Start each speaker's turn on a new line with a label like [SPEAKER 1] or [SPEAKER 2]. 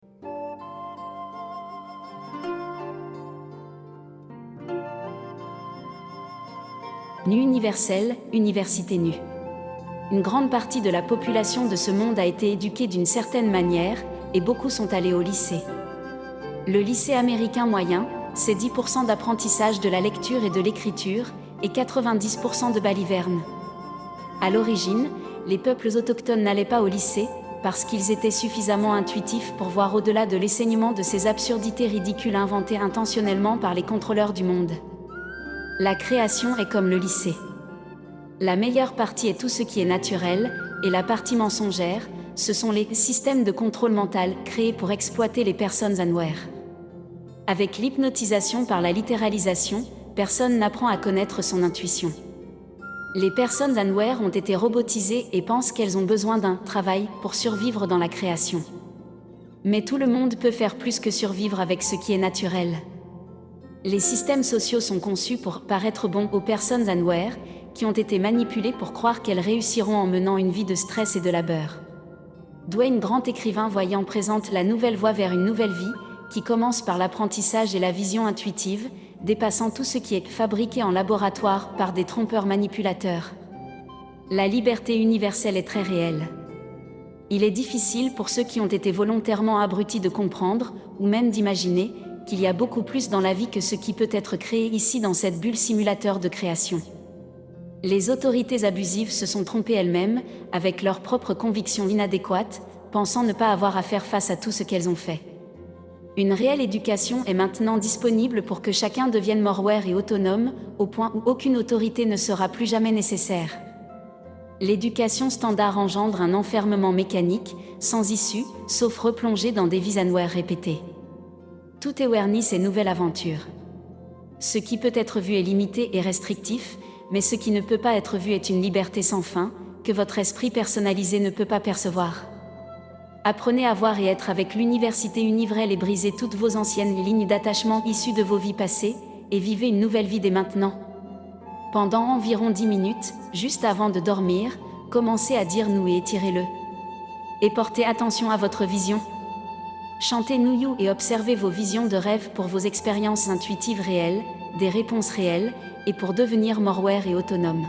[SPEAKER 1] Nu universel, université nue. Une grande partie de la population de ce monde a été éduquée d'une certaine manière, et beaucoup sont allés au lycée. Le lycée américain moyen, c'est 10% d'apprentissage de la lecture et de l'écriture, et 90% de balivernes. À l'origine, les peuples autochtones n'allaient pas au lycée, parce qu'ils étaient suffisamment intuitifs pour voir au-delà de l'essaignement de ces absurdités ridicules inventées intentionnellement par les contrôleurs du monde. La création est comme le lycée. La meilleure partie est tout ce qui est naturel, et la partie mensongère, ce sont les systèmes de contrôle mental créés pour exploiter les personnes unaware. Avec l'hypnotisation par la littéralisation, personne n'apprend à connaître son intuition. Les personnes unaware ont été robotisées et pensent qu'elles ont besoin d'un travail pour survivre dans la création. Mais tout le monde peut faire plus que survivre avec ce qui est naturel. Les systèmes sociaux sont conçus pour paraître bons aux personnes unaware, qui ont été manipulées pour croire qu'elles réussiront en menant une vie de stress et de labeur. Dwayne, grand écrivain voyant, présente la nouvelle voie vers une nouvelle vie, qui commence par l'apprentissage et la vision intuitive, dépassant tout ce qui est fabriqué en laboratoire par des trompeurs manipulateurs. La liberté universelle est très réelle. Il est difficile pour ceux qui ont été volontairement abrutis de comprendre, ou même d'imaginer, qu'il y a beaucoup plus dans la vie que ce qui peut être créé ici dans cette bulle simulateur de création. Les autorités abusives se sont trompées elles-mêmes, avec leurs propres convictions inadéquates, pensant ne pas avoir à faire face à tout ce qu'elles ont fait. Une réelle éducation est maintenant disponible pour que chacun devienne moreware et autonome, au point où aucune autorité ne sera plus jamais nécessaire. L'éducation standard engendre un enfermement mécanique, sans issue, sauf replonger dans des vies unaware répétées. Tout awareness est nouvelle aventure. Ce qui peut être vu est limité et restrictif, mais ce qui ne peut pas être vu est une liberté sans fin, que votre esprit personnalisé ne peut pas percevoir. Apprenez à voir et être avec l'université Univrel et brisez toutes vos anciennes lignes d'attachement issues de vos vies passées, et vivez une nouvelle vie dès maintenant. Pendant environ 10 minutes, juste avant de dormir, commencez à dire nous et étirez-le. Et portez attention à votre vision. Chantez Nuyu et observez vos visions de rêve pour vos expériences intuitives réelles, des réponses réelles, et pour devenir moreware et autonome.